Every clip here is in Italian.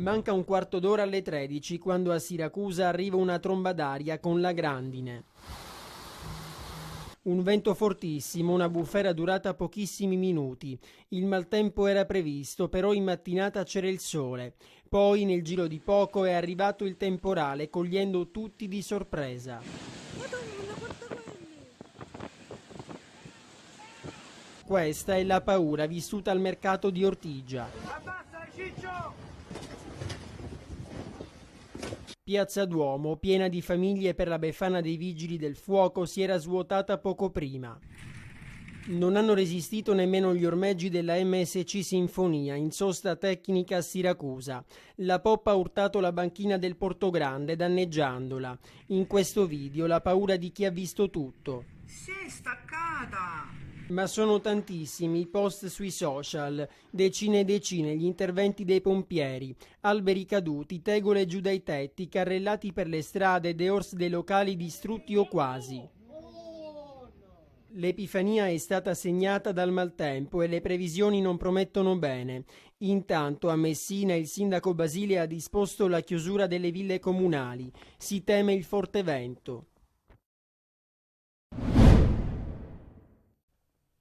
Manca un quarto d'ora alle 13 quando a Siracusa arriva una tromba d'aria con la grandine. Un vento fortissimo, una bufera durata pochissimi minuti. Il maltempo era previsto, però in mattinata c'era il sole. Poi, nel giro di poco, è arrivato il temporale, cogliendo tutti di sorpresa. Questa è la paura vissuta al mercato di Ortigia. Abbassa, Ciccio! Piazza Duomo, piena di famiglie per la Befana dei Vigili del Fuoco, si era svuotata poco prima. Non hanno resistito nemmeno gli ormeggi della MSC Sinfonia in sosta tecnica a Siracusa. La poppa ha urtato la banchina del Portogrande, danneggiandola. In questo video la paura di chi ha visto tutto. Si è staccata! Ma sono tantissimi i post sui social, decine e decine gli interventi dei pompieri, alberi caduti, tegole giù dai tetti, carrellati per le strade, deors dei locali distrutti o quasi. L'Epifania è stata segnata dal maltempo e le previsioni non promettono bene. Intanto a Messina il sindaco Basile ha disposto la chiusura delle ville comunali. Si teme il forte vento.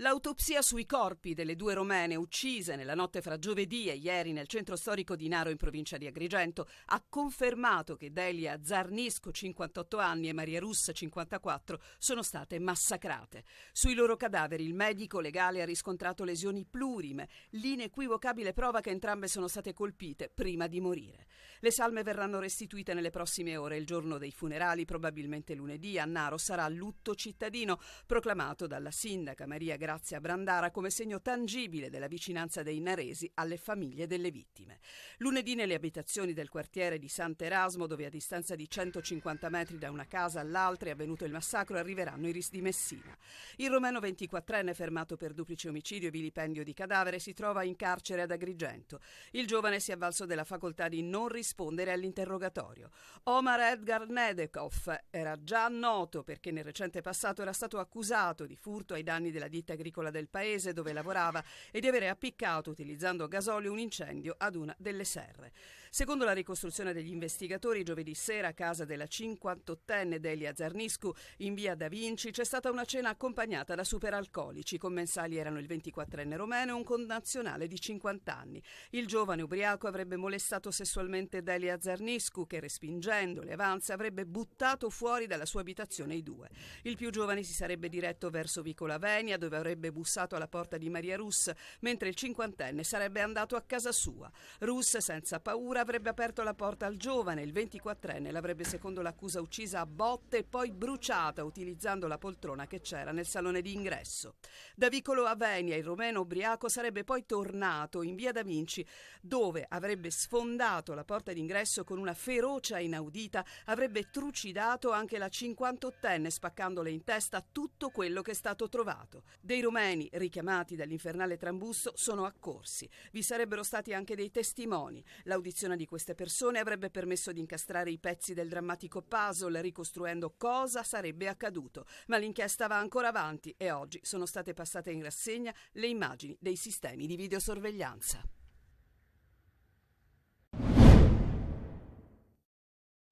L'autopsia sui corpi delle 2 romene uccise nella notte fra giovedì e ieri nel centro storico di Naro in provincia di Agrigento ha confermato che Delia Zarnisco, 58 anni, e Maria Russa, 54, sono state massacrate. Sui loro cadaveri il medico legale ha riscontrato lesioni plurime, l'inequivocabile prova che entrambe sono state colpite prima di morire. Le salme verranno restituite nelle prossime ore. Il giorno dei funerali, probabilmente lunedì, a Naro sarà lutto cittadino, proclamato dalla sindaca Maria Grazia Brandara come segno tangibile della vicinanza dei naresi alle famiglie delle vittime. Lunedì nelle abitazioni del quartiere di Sant'Erasmo, dove a distanza di 150 metri da una casa all'altra è avvenuto il massacro, arriveranno i RIS di Messina. Il romeno 24enne, fermato per duplice omicidio e vilipendio di cadavere, si trova in carcere ad Agrigento. Il giovane si è avvalso della facoltà di non rispondere all'interrogatorio. Omar Edgar Nedekov era già noto perché nel recente passato era stato accusato di furto ai danni della ditta agricola del paese dove lavorava e di avere appiccato utilizzando gasolio un incendio ad una delle serre. Secondo la ricostruzione degli investigatori, giovedì sera a casa della 58enne Delia Zarniscu in via Da Vinci c'è stata una cena accompagnata da superalcolici. I commensali erano il 24enne romeno e un connazionale di 50 anni. Il giovane ubriaco avrebbe molestato sessualmente Delia Zarniscu che, respingendo le avanze, avrebbe buttato fuori dalla sua abitazione i due. Il più giovane si sarebbe diretto verso Vicola Venia, dove avrebbe bussato alla porta di Maria Russ, mentre il 50enne sarebbe andato a casa sua. Russ, senza paura, avrebbe aperto la porta al giovane. Il 24enne l'avrebbe, secondo l'accusa, uccisa a botte e poi bruciata utilizzando la poltrona che c'era nel salone di ingresso. Da Vicolo a Venia il romeno ubriaco sarebbe poi tornato in via Da Vinci, dove avrebbe sfondato la porta d'ingresso con una ferocia inaudita, avrebbe trucidato anche la 58enne spaccandole in testa tutto quello che è stato trovato. Dei romeni richiamati dall'infernale trambusto sono accorsi. Vi sarebbero stati anche dei testimoni. L'audizione di queste persone avrebbe permesso di incastrare i pezzi del drammatico puzzle, ricostruendo cosa sarebbe accaduto. Ma l'inchiesta va ancora avanti e oggi sono state passate in rassegna le immagini dei sistemi di videosorveglianza.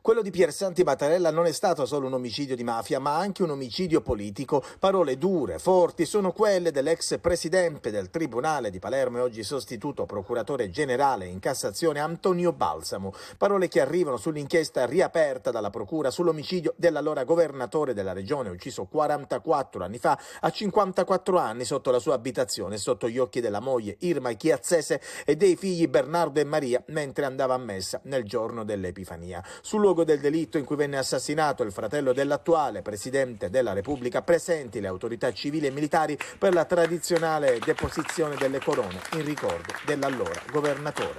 Quello di Piersanti Mattarella non è stato solo un omicidio di mafia, ma anche un omicidio politico. Parole dure, forti, sono quelle dell'ex presidente del Tribunale di Palermo e oggi sostituto procuratore generale in Cassazione Antonio Balsamo. Parole che arrivano sull'inchiesta riaperta dalla procura sull'omicidio dell'allora governatore della regione, ucciso 44 anni fa, a 54 anni, sotto la sua abitazione, sotto gli occhi della moglie Irma Chiazzese e dei figli Bernardo e Maria, mentre andava a messa nel giorno dell'Epifania. Sul luogo del delitto in cui venne assassinato il fratello dell'attuale Presidente della Repubblica, presenti le autorità civili e militari per la tradizionale deposizione delle corone in ricordo dell'allora governatore.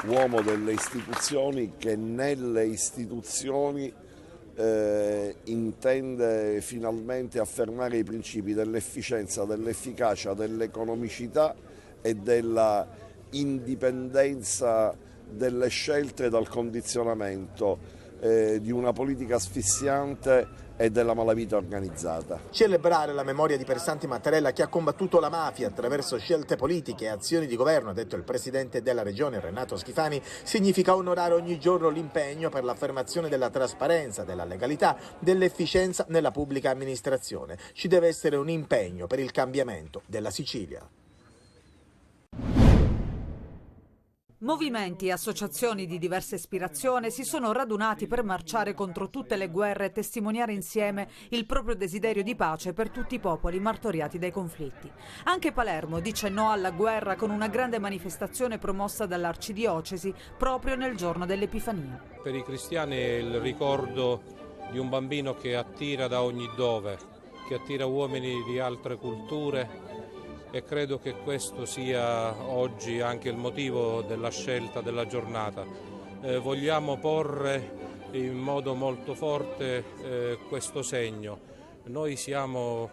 Uomo delle istituzioni che nelle istituzioni intende finalmente affermare i principi dell'efficienza, dell'efficacia, dell'economicità e della indipendenza delle scelte dal condizionamento di una politica asfissiante e della malavita organizzata. Celebrare la memoria di Piersanti Mattarella, che ha combattuto la mafia attraverso scelte politiche e azioni di governo, ha detto il presidente della regione Renato Schifani, significa onorare ogni giorno l'impegno per l'affermazione della trasparenza, della legalità, dell'efficienza nella pubblica amministrazione. Ci deve essere un impegno per il cambiamento della Sicilia. Movimenti e associazioni di diversa ispirazione si sono radunati per marciare contro tutte le guerre e testimoniare insieme il proprio desiderio di pace per tutti i popoli martoriati dai conflitti. Anche Palermo dice no alla guerra con una grande manifestazione promossa dall'Arcidiocesi proprio nel giorno dell'Epifania. Per i cristiani è il ricordo di un bambino che attira da ogni dove, che attira uomini di altre culture, e credo che questo sia oggi anche il motivo della scelta della giornata. Vogliamo porre in modo molto forte questo segno. Noi siamo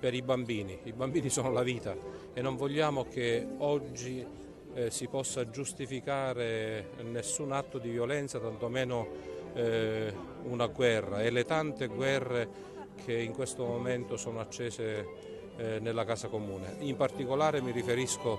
per i bambini sono la vita e non vogliamo che oggi si possa giustificare nessun atto di violenza, tantomeno una guerra, e le tante guerre che in questo momento sono accese nella casa comune. In particolare mi riferisco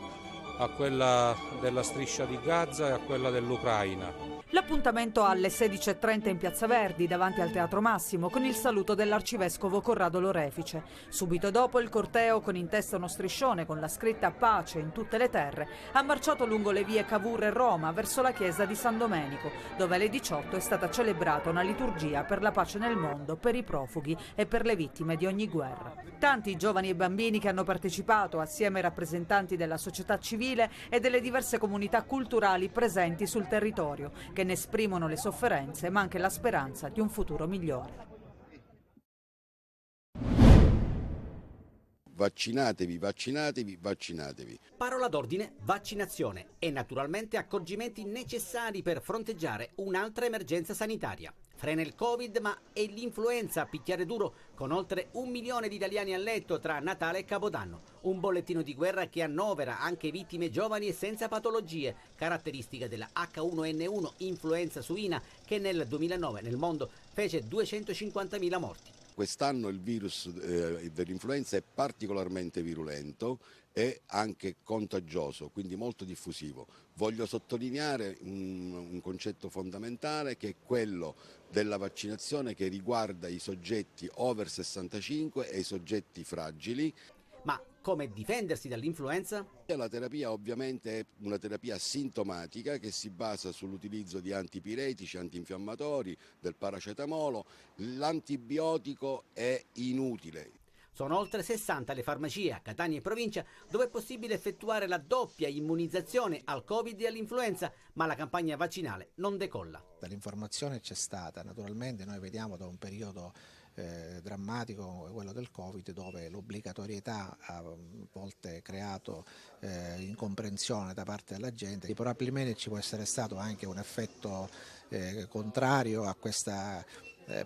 a quella della striscia di Gaza e a quella dell'Ucraina. L'appuntamento alle 16:30 in Piazza Verdi, davanti al Teatro Massimo, con il saluto dell'arcivescovo Corrado Lorefice. Subito dopo il corteo, con in testa uno striscione con la scritta "Pace in tutte le terre", ha marciato lungo le vie Cavour e Roma verso la chiesa di San Domenico, dove alle 18 è stata celebrata una liturgia per la pace nel mondo, per i profughi e per le vittime di ogni guerra. Tanti giovani e bambini che hanno partecipato, assieme ai rappresentanti della società civile e delle diverse comunità culturali presenti sul territorio, che ne esprimono le sofferenze ma anche la speranza di un futuro migliore. Vaccinatevi, vaccinatevi, vaccinatevi. Parola d'ordine: vaccinazione e naturalmente accorgimenti necessari per fronteggiare un'altra emergenza sanitaria. Frena il Covid, ma è l'influenza a picchiare duro, con oltre 1 milione di italiani a letto tra Natale e Capodanno. Un bollettino di guerra che annovera anche vittime giovani e senza patologie, caratteristica della H1N1 influenza suina, che nel 2009 nel mondo fece 250.000 morti. Quest'anno il virus dell'influenza è particolarmente virulento e anche contagioso, quindi molto diffusivo. Voglio sottolineare un concetto fondamentale, che è quello della vaccinazione, che riguarda i soggetti over 65 e i soggetti fragili. Ma come difendersi dall'influenza? La terapia ovviamente è una terapia sintomatica che si basa sull'utilizzo di antipiretici, antinfiammatori, del paracetamolo. L'antibiotico è inutile. Sono oltre 60 le farmacie a Catania e provincia dove è possibile effettuare la doppia immunizzazione al Covid e all'influenza, ma la campagna vaccinale non decolla. L'informazione c'è stata, naturalmente noi vediamo da un periodo drammatico come quello del Covid, dove l'obbligatorietà ha a volte creato incomprensione da parte della gente. Probabilmente ci può essere stato anche un effetto contrario a questa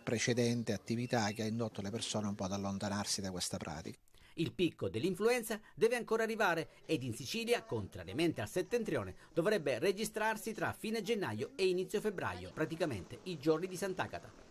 precedente attività che ha indotto le persone un po' ad allontanarsi da questa pratica. Il picco dell'influenza deve ancora arrivare ed in Sicilia, contrariamente al settentrione, dovrebbe registrarsi tra fine gennaio e inizio febbraio, praticamente i giorni di Sant'Agata.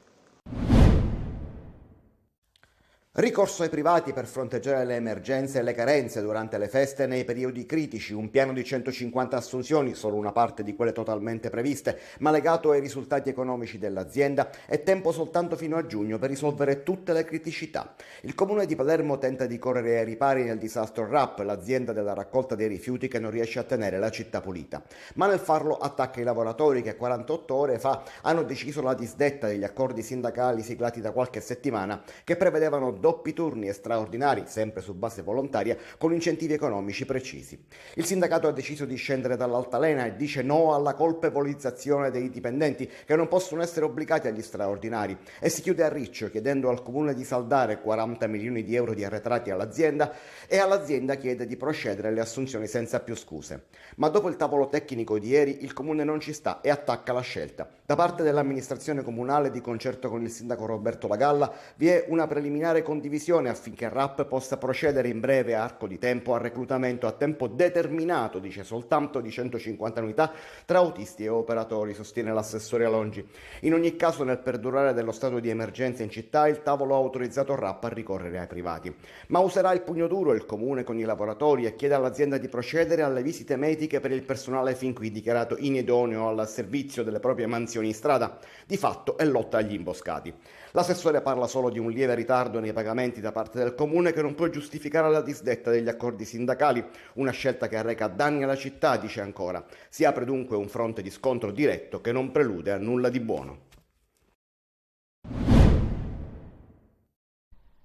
Ricorso ai privati per fronteggiare le emergenze e le carenze durante le feste nei periodi critici, un piano di 150 assunzioni, solo una parte di quelle totalmente previste, ma legato ai risultati economici dell'azienda, e tempo soltanto fino a giugno per risolvere tutte le criticità. Il comune di Palermo tenta di correre ai ripari nel disastro RAP, l'azienda della raccolta dei rifiuti che non riesce a tenere la città pulita. Ma nel farlo attacca i lavoratori che 48 ore fa hanno deciso la disdetta degli accordi sindacali siglati da qualche settimana, che prevedevano doppi turni e straordinari, sempre su base volontaria, con incentivi economici precisi. Il sindacato ha deciso di scendere dall'altalena e dice no alla colpevolizzazione dei dipendenti, che non possono essere obbligati agli straordinari, e si chiude a riccio chiedendo al comune di saldare 40 milioni di euro di arretrati all'azienda, e all'azienda chiede di procedere alle assunzioni senza più scuse. Ma dopo il tavolo tecnico di ieri il comune non ci sta e attacca la scelta. Da parte dell'amministrazione comunale, di concerto con il sindaco Roberto Lagalla, vi è una preliminare condivisione affinché RAP possa procedere in breve arco di tempo al reclutamento a tempo determinato, dice soltanto, di 150 unità tra autisti e operatori, sostiene l'assessore Alongi. In ogni caso, nel perdurare dello stato di emergenza in città, il tavolo ha autorizzato RAP a ricorrere ai privati. Ma userà il pugno duro il comune con i lavoratori e chiede all'azienda di procedere alle visite mediche per il personale fin qui dichiarato inidoneo al servizio delle proprie mansioni in strada. Di fatto è lotta agli imboscati. L'assessore parla solo di un lieve ritardo nei pagamenti da parte del comune che non può giustificare la disdetta degli accordi sindacali, una scelta che arreca danni alla città, dice ancora. Si apre dunque un fronte di scontro diretto che non prelude a nulla di buono.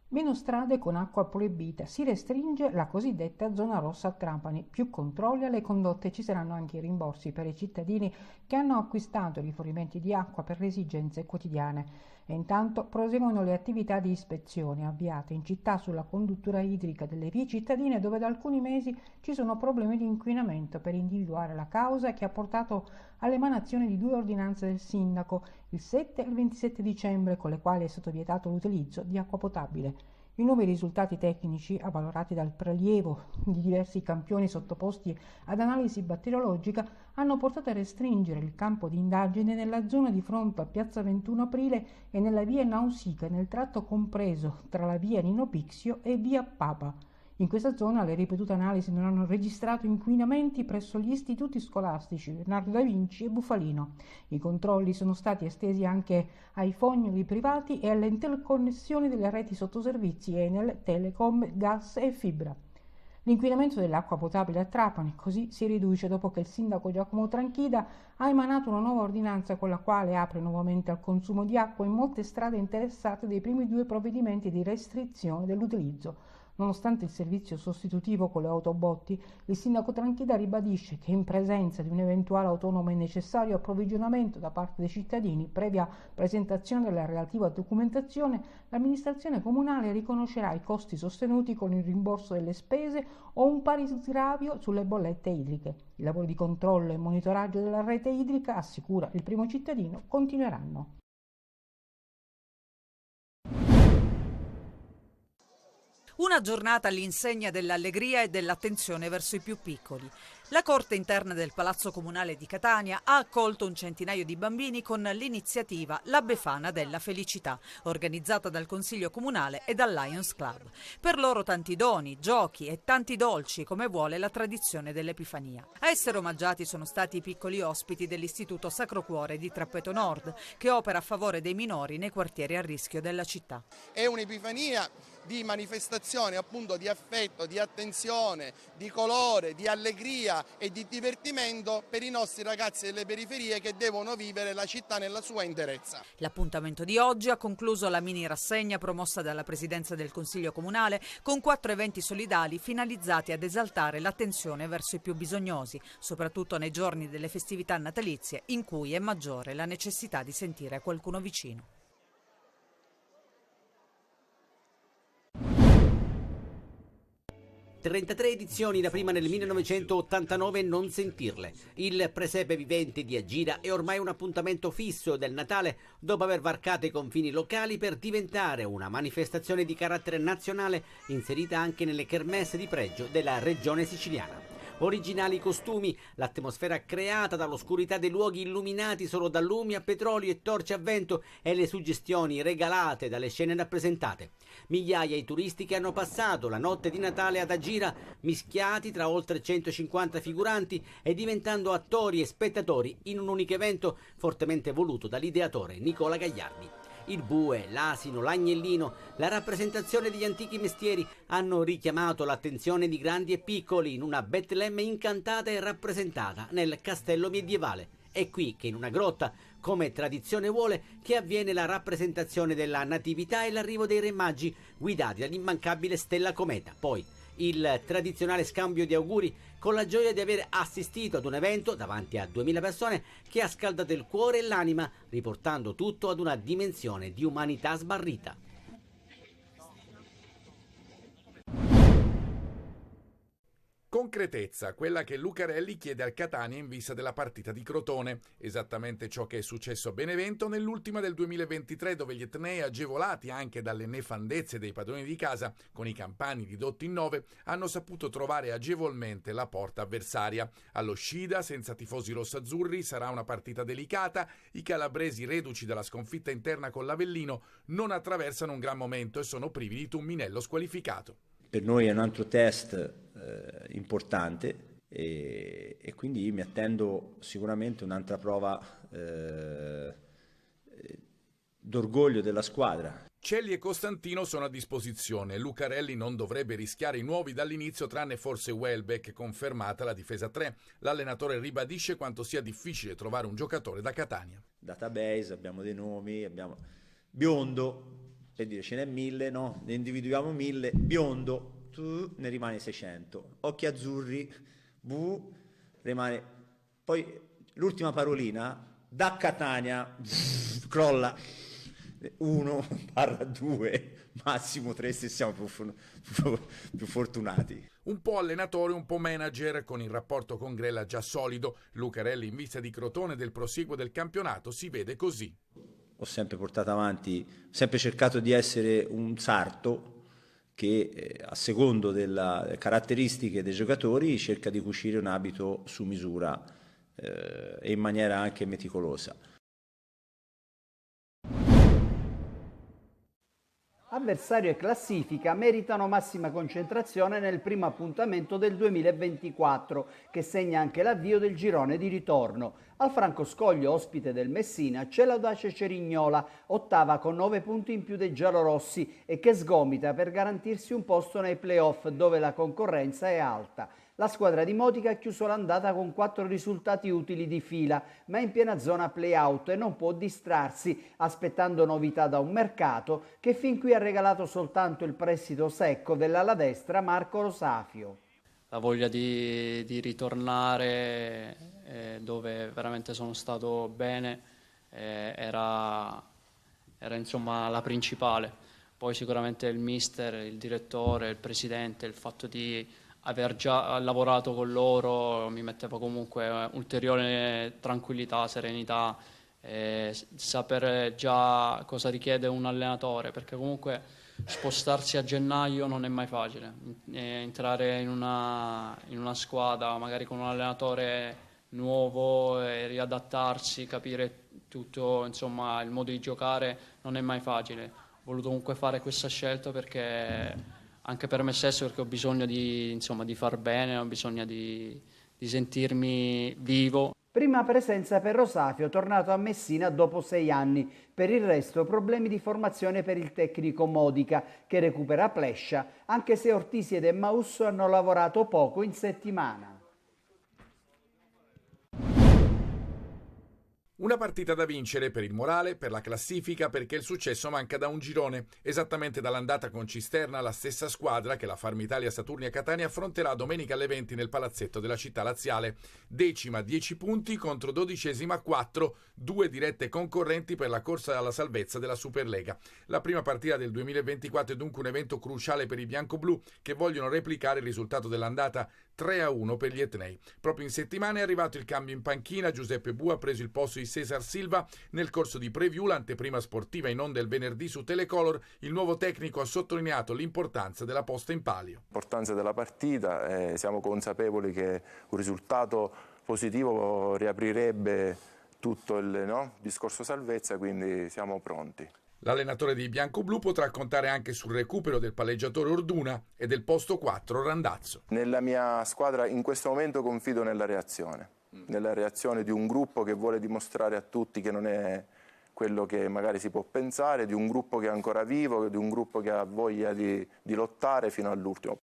Meno strade con acqua proibita, si restringe la cosiddetta zona rossa a Trapani, più controlli alle condotte, ci saranno anche i rimborsi per i cittadini che hanno acquistato rifornimenti di acqua per le esigenze quotidiane. E intanto proseguono le attività di ispezione avviate in città sulla conduttura idrica delle vie cittadine, dove da alcuni mesi ci sono problemi di inquinamento, per individuare la causa che ha portato all'emanazione di 2 ordinanze del sindaco, il 7 e il 27 dicembre, con le quali è stato vietato l'utilizzo di acqua potabile. I nuovi risultati tecnici, avvalorati dal prelievo di diversi campioni sottoposti ad analisi batteriologica, hanno portato a restringere il campo di indagine nella zona di fronte a Piazza 21 Aprile e nella via Nausica, nel tratto compreso tra la via Nino Pixio e via Papa. In questa zona le ripetute analisi non hanno registrato inquinamenti presso gli istituti scolastici Leonardo da Vinci e Bufalino. I controlli sono stati estesi anche ai fognoli privati e alle interconnessioni delle reti sottoservizi Enel, Telecom, gas e fibra. L'inquinamento dell'acqua potabile a Trapani così si riduce dopo che il sindaco Giacomo Tranchida ha emanato una nuova ordinanza con la quale apre nuovamente al consumo di acqua in molte strade interessate dai primi 2 provvedimenti di restrizione dell'utilizzo. Nonostante il servizio sostitutivo con le autobotti, il sindaco Tranchida ribadisce che in presenza di un eventuale autonomo e necessario approvvigionamento da parte dei cittadini, previa presentazione della relativa documentazione, l'amministrazione comunale riconoscerà i costi sostenuti con il rimborso delle spese o un pari sgravio sulle bollette idriche. I lavori di controllo e monitoraggio della rete idrica, assicura il primo cittadino, continueranno. Una giornata all'insegna dell'allegria e dell'attenzione verso i più piccoli. La Corte interna del Palazzo Comunale di Catania ha accolto un centinaio di bambini con l'iniziativa La Befana della Felicità, organizzata dal Consiglio Comunale e dal Lions Club. Per loro tanti doni, giochi e tanti dolci, come vuole la tradizione dell'Epifania. A essere omaggiati sono stati i piccoli ospiti dell'Istituto Sacro Cuore di Trappeto Nord, che opera a favore dei minori nei quartieri a rischio della città. È un'Epifania di manifestazione appunto di affetto, di attenzione, di colore, di allegria e di divertimento per i nostri ragazzi delle periferie che devono vivere la città nella sua interezza. L'appuntamento di oggi ha concluso la mini rassegna promossa dalla Presidenza del Consiglio Comunale con 4 eventi solidali finalizzati ad esaltare l'attenzione verso i più bisognosi, soprattutto nei giorni delle festività natalizie in cui è maggiore la necessità di sentire qualcuno vicino. 33 edizioni da prima nel 1989 non sentirle. Il presepe vivente di Agira è ormai un appuntamento fisso del Natale dopo aver varcato i confini locali per diventare una manifestazione di carattere nazionale inserita anche nelle kermesse di pregio della regione siciliana. Originali costumi, l'atmosfera creata dall'oscurità dei luoghi illuminati solo da lumi a petrolio e torce a vento e le suggestioni regalate dalle scene rappresentate. Migliaia di turisti che hanno passato la notte di Natale ad Agira, mischiati tra oltre 150 figuranti e diventando attori e spettatori in un unico evento fortemente voluto dall'ideatore Nicola Gagliardi. Il bue, l'asino, l'agnellino, la rappresentazione degli antichi mestieri hanno richiamato l'attenzione di grandi e piccoli in una Betlemme incantata e rappresentata nel castello medievale. È qui che in una grotta, come tradizione vuole, che avviene la rappresentazione della Natività e l'arrivo dei Re Magi guidati dall'immancabile Stella Cometa. Poi il tradizionale scambio di auguri con la gioia di aver assistito ad un evento davanti a 2000 persone che ha scaldato il cuore e l'anima, riportando tutto ad una dimensione di umanità sbarrita. Concretezza, quella che Lucarelli chiede al Catania in vista della partita di Crotone. Esattamente ciò che è successo a Benevento nell'ultima del 2023, dove gli etnei, agevolati anche dalle nefandezze dei padroni di casa, con i campani ridotti in 9, hanno saputo trovare agevolmente la porta avversaria. Allo Scida, senza tifosi rossazzurri, sarà una partita delicata. I calabresi, reduci dalla sconfitta interna con l'Avellino, non attraversano un gran momento e sono privi di Tumminello squalificato. Per noi è un altro test importante e quindi mi attendo sicuramente un'altra prova d'orgoglio della squadra. Celli e Costantino sono a disposizione. Lucarelli non dovrebbe rischiare i nuovi dall'inizio, tranne forse Welbeck, confermata la difesa 3. L'allenatore ribadisce quanto sia difficile trovare un giocatore da Catania. Database, abbiamo dei nomi, abbiamo Biondo, per dire ce n'è 1000, no? Ne individuiamo 1000, Biondo, tu ne rimane 600, occhi azzurri, rimane. Poi l'ultima parolina, da Catania, crolla 1/2, massimo 3 se siamo più fortunati. Un po' allenatore, un po' manager, con il rapporto con Grella già solido. Lucarelli in vista di Crotone del prosieguo del campionato si vede così. Ho sempre portato avanti, sempre cercato di essere un sarto che a secondo delle caratteristiche dei giocatori cerca di cucire un abito su misura e in maniera anche meticolosa. Avversario e classifica meritano massima concentrazione nel primo appuntamento del 2024, che segna anche l'avvio del girone di ritorno. Al Francoscoglio, ospite del Messina, c'è l'Audace Cerignola, ottava con 9 punti in più dei giallorossi e che sgomita per garantirsi un posto nei play-off dove la concorrenza è alta. La squadra di Modica ha chiuso l'andata con 4 risultati utili di fila, ma è in piena zona play-out e non può distrarsi, aspettando novità da un mercato che fin qui ha regalato soltanto il prestito secco dell'ala destra Marco Rosafio. La voglia di ritornare dove veramente sono stato bene era insomma la principale. Poi sicuramente il mister, il direttore, il presidente, il fatto di aver già lavorato con loro mi metteva comunque ulteriore tranquillità, serenità, sapere già cosa richiede un allenatore, perché comunque spostarsi a gennaio non è mai facile, entrare in una squadra magari con un allenatore nuovo e riadattarsi, capire tutto, insomma il modo di giocare non è mai facile. Ho voluto comunque fare questa scelta perché anche per me stesso, perché ho bisogno di far bene, ho bisogno di sentirmi vivo. Prima presenza per Rosafio, tornato a Messina dopo 6 anni. Per il resto problemi di formazione per il tecnico Modica, che recupera Plescia, anche se Ortisi ed Emmausso hanno lavorato poco in settimana. Una partita da vincere per il morale, per la classifica, perché il successo manca da un girone. Esattamente dall'andata con Cisterna, la stessa squadra che la Farm Italia Saturnia Catania affronterà domenica alle 20 nel palazzetto della città laziale. Decima 10 punti contro 12ª 4, 2 dirette concorrenti per la corsa alla salvezza della Superlega. La prima partita del 2024 è dunque un evento cruciale per i biancoblù, che vogliono replicare il risultato dell'andata 3-1 per gli etnei. Proprio in settimana è arrivato il cambio in panchina. Giuseppe Bu ha preso il posto di Cesar Silva. Nel corso di preview, l'anteprima sportiva in onda il venerdì su Telecolor, il nuovo tecnico ha sottolineato l'importanza della posta in palio. L'importanza della partita, siamo consapevoli che un risultato positivo riaprirebbe tutto il discorso salvezza, quindi siamo pronti. L'allenatore dei biancoblù potrà contare anche sul recupero del palleggiatore Orduna e del posto 4 Randazzo. Nella mia squadra in questo momento confido nella reazione di un gruppo che vuole dimostrare a tutti che non è quello che magari si può pensare, di un gruppo che è ancora vivo, di un gruppo che ha voglia di lottare fino all'ultimo.